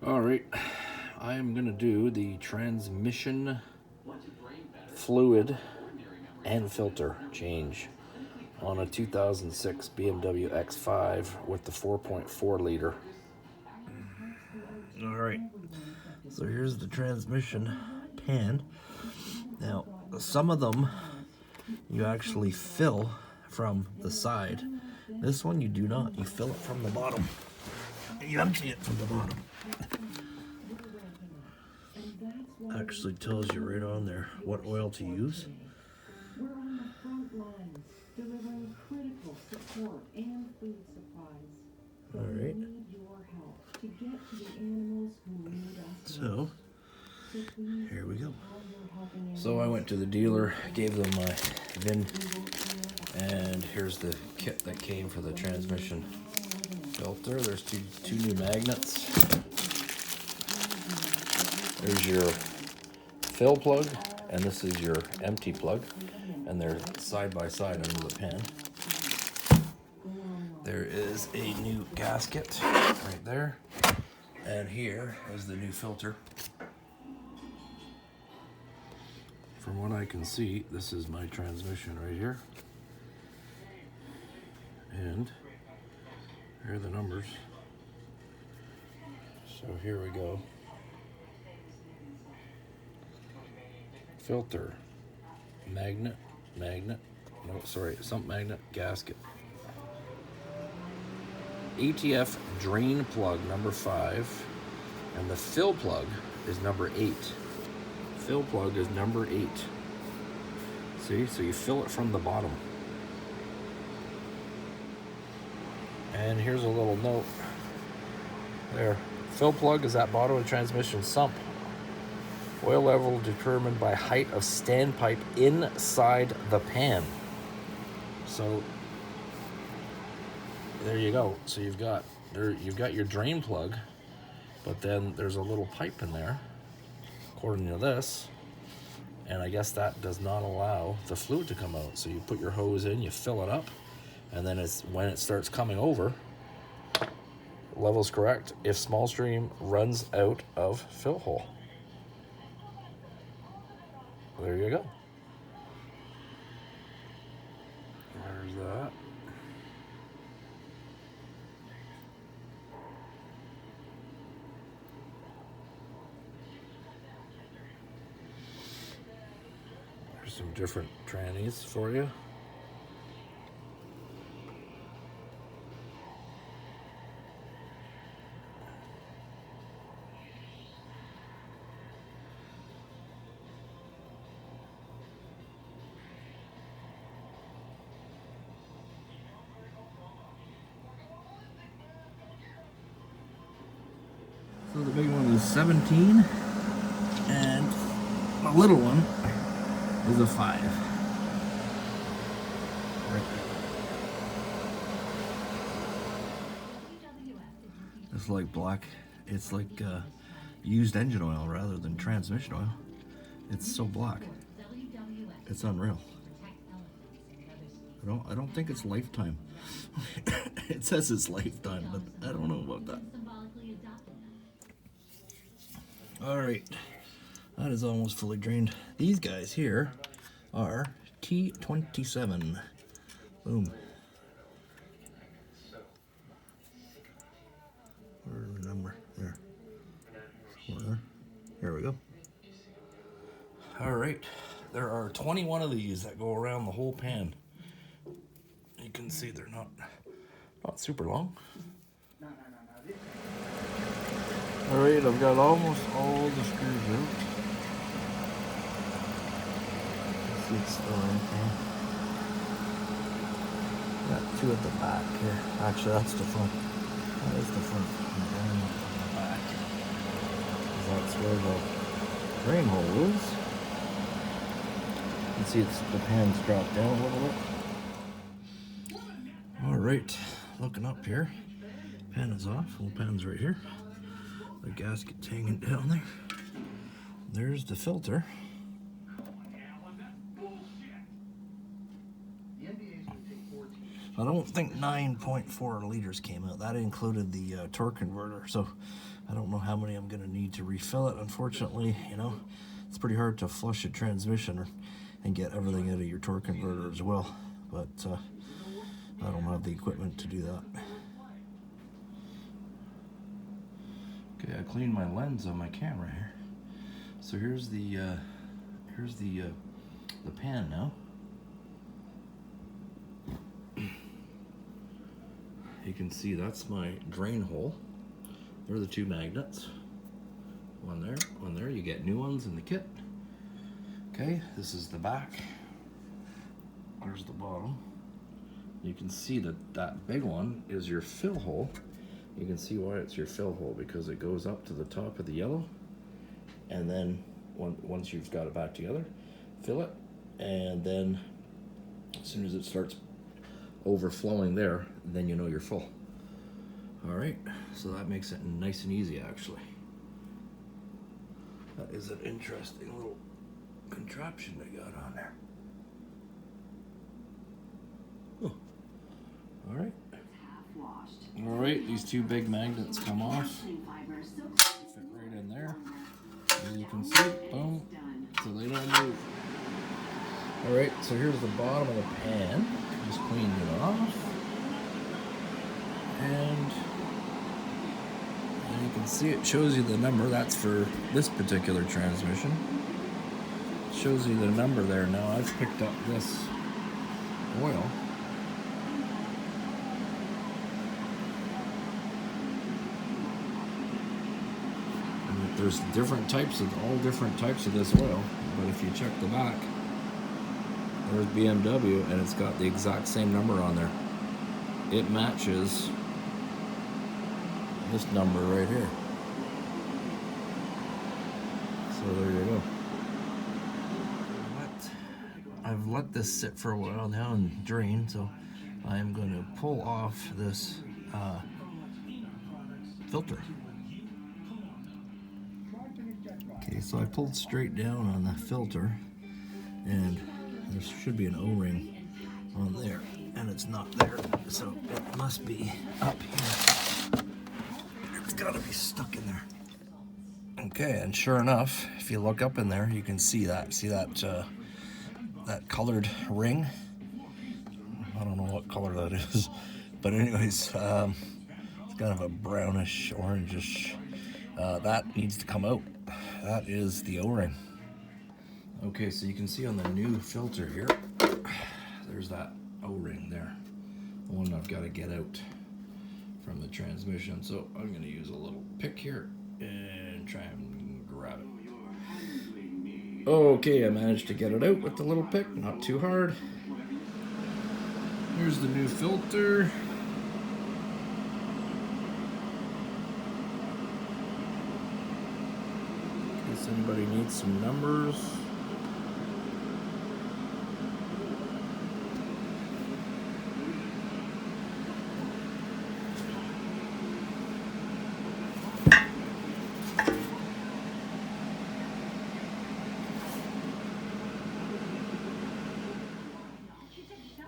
All right, I am gonna do the transmission fluid and filter change on a 2006 BMW X5 with the 4.4 liter. All right, so here's the transmission pan. Now, some of them you actually fill from the side. This one you do not. You fill it from the bottom. You empty it from the bottom. Actually tells you right on there what oil to use. We're on the front lines, delivering critical support and food supplies. All right. We need your help to get to the animals who need us. So, here we go. So I went to the dealer, gave them my VIN, and here's the kit that came for the transmission filter. There's two new magnets. There's your fill plug, and this is your empty plug, and they're side by side under the pan. There is a new gasket right there, and here is the new filter. From what I can see, this is my transmission right here, and here are the numbers. So here we go. Filter, magnet, sump magnet, gasket. ATF drain plug number 5, and the fill plug is number 8. Fill plug is number 8. See, so you fill it from the bottom. And here's a little note there. Fill plug is at bottom of transmission sump. Oil level determined by height of standpipe inside the pan. So there you go. So you've got your drain plug, but then there's a little pipe in there, according to this, and I guess that does not allow the fluid to come out. So you put your hose in, you fill it up, and then when it starts coming over, level's correct if small stream runs out of fill hole. There you go. There's that. There's some different trannies for you. So the big one is 17, and the little one is a 5. Right there. It's like black. It's like used engine oil rather than transmission oil. It's so black. It's unreal. I don't think it's lifetime. It says it's lifetime, but I don't know about that. All right, that is almost fully drained. These guys here are T27. Boom. Where's the number? There. Here we go. All right, there are 21 of these that go around the whole pan. You can see they're not super long. All right, I've got almost all the screws out. Let's see, it's still in here. Got 2 at the back here. Actually, that's the front. That is the front. And then the back. That's where the drain hole is. You can see the pan's dropped down a little bit. All right, looking up here. Pan is off. Whole pan's right here. The gasket's hanging down there. There's the filter. I don't think 9.4 liters came out. That included the torque converter. So I don't know how many I'm gonna need to refill it. Unfortunately, you know, it's pretty hard to flush a transmission and get everything out of your torque converter as well. But I don't have the equipment to do that. Okay, I cleaned my lens on my camera here. So here's the pan now. You can see that's my drain hole. There are the two magnets. One there, one there. You get new ones in the kit. Okay, this is the back. There's the bottom. You can see that that big one is your fill hole. You can see why it's your fill hole, because it goes up to the top of the yellow, and then once you've got it back together, fill it, and then as soon as it starts overflowing there, then you know you're full. All right, so that makes it nice and easy actually. That is an interesting little contraption they got on there. Oh. All right. All right, these two big magnets come off. Fit right in there. As you can see, boom, so they don't move. All right, so here's the bottom of the pan. Just cleaned it off. And you can see it shows you the number. That's for this particular transmission. It shows you the number there. Now I've picked up this oil. And there's all different types of this oil. But if you check the back, there's BMW, and it's got the exact same number on there. It matches this number right here. So there you go. I've let this sit for a while now and drain, so I'm going to pull off this filter. Okay, so I pulled straight down on the filter, and there should be an O-ring on there, and it's not there, so it must be up here. It's got to be stuck in there. Okay, and sure enough, if you look up in there, you can see that. See that that colored ring? I don't know what color that is, but anyways, it's kind of a brownish, orangish. That needs to come out. That is the O-ring. Okay, so you can see on the new filter here, there's that O-ring there. The one I've got to get out from the transmission. So I'm going to use a little pick here and try and grab it. Okay, I managed to get it out with the little pick, not too hard. Here's the new filter. In case anybody needs some numbers.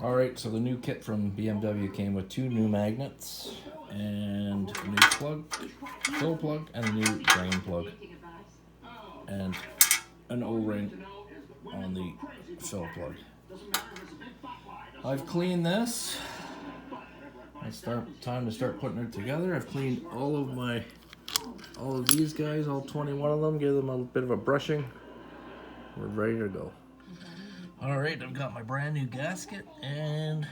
Alright, so the new kit from BMW came with two new magnets and a new plug, fill plug, and a new drain plug, and an O-ring on the fill plug. I've cleaned this. It's time to start putting it together. I've cleaned all of these guys, all 21 of them, give them a bit of a brushing. We're ready to go. Alright, I've got my brand new gasket, and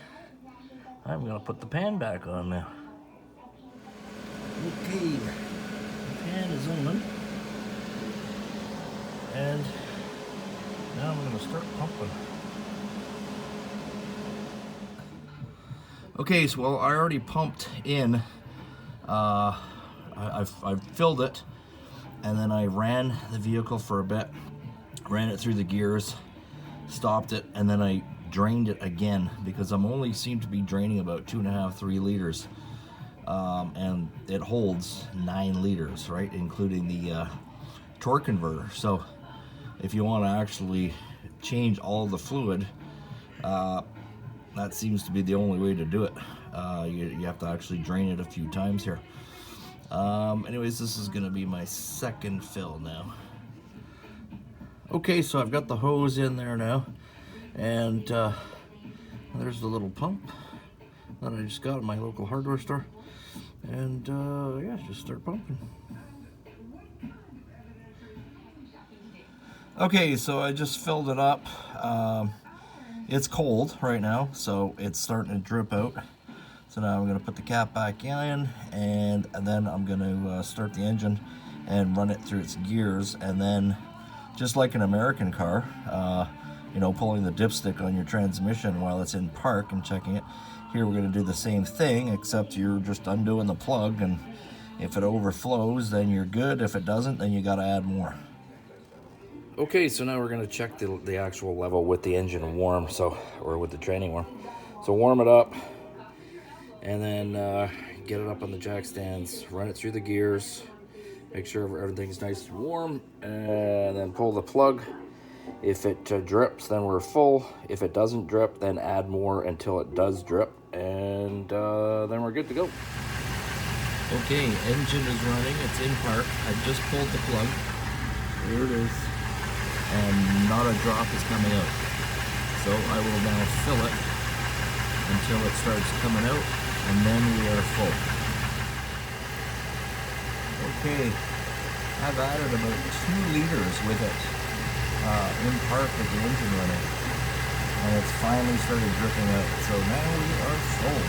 I'm going to put the pan back on now. Okay, the pan is on, and now I'm going to start pumping. Okay, so well, I already pumped in, I've filled it, and then I ran the vehicle for a bit, ran it through the gears, stopped it, and then I drained it again because I'm only seem to be draining about 2.5-3 liters, and it holds 9 liters, right, including the torque converter. So if you want to actually change all the fluid, that seems to be the only way to do it. You have to actually drain it a few times here. Anyways, this is gonna be my second fill now. Okay, so I've got the hose in there now, and there's the little pump that I just got at my local hardware store, and yeah, just start pumping. Okay, so I just filled it up. It's cold right now, so it's starting to drip out. So now I'm going to put the cap back in, and then I'm going to start the engine and run it through its gears, and then just like an American car, you know, pulling the dipstick on your transmission while it's in park and checking it. Here we're going to do the same thing, except you're just undoing the plug, and if it overflows, then you're good. If it doesn't, then you got to add more. Okay, so now we're going to check the actual level with the engine warm, or with the training warm. So warm it up, and then get it up on the jack stands, run it through the gears, make sure everything's nice and warm, and then pull the plug. If it drips, then we're full. If it doesn't drip, then add more until it does drip, and then we're good to go. Okay, engine is running, it's in park. I just pulled the plug. There it is. And not a drop is coming out. So I will now fill it until it starts coming out, and then we are full. Okay, I've added about 2 liters with it in park with the engine running, and it's finally started dripping out. So now we are full.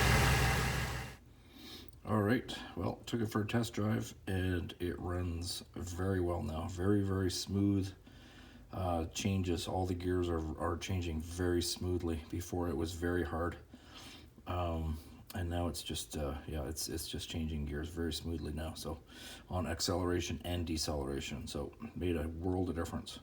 All right, well, took it for a test drive, and it runs very well now. Very, very smooth. Changes, all the gears are changing very smoothly. Before it was very hard, and now it's just yeah, it's just changing gears very smoothly now, so on acceleration and deceleration, so made a world of difference.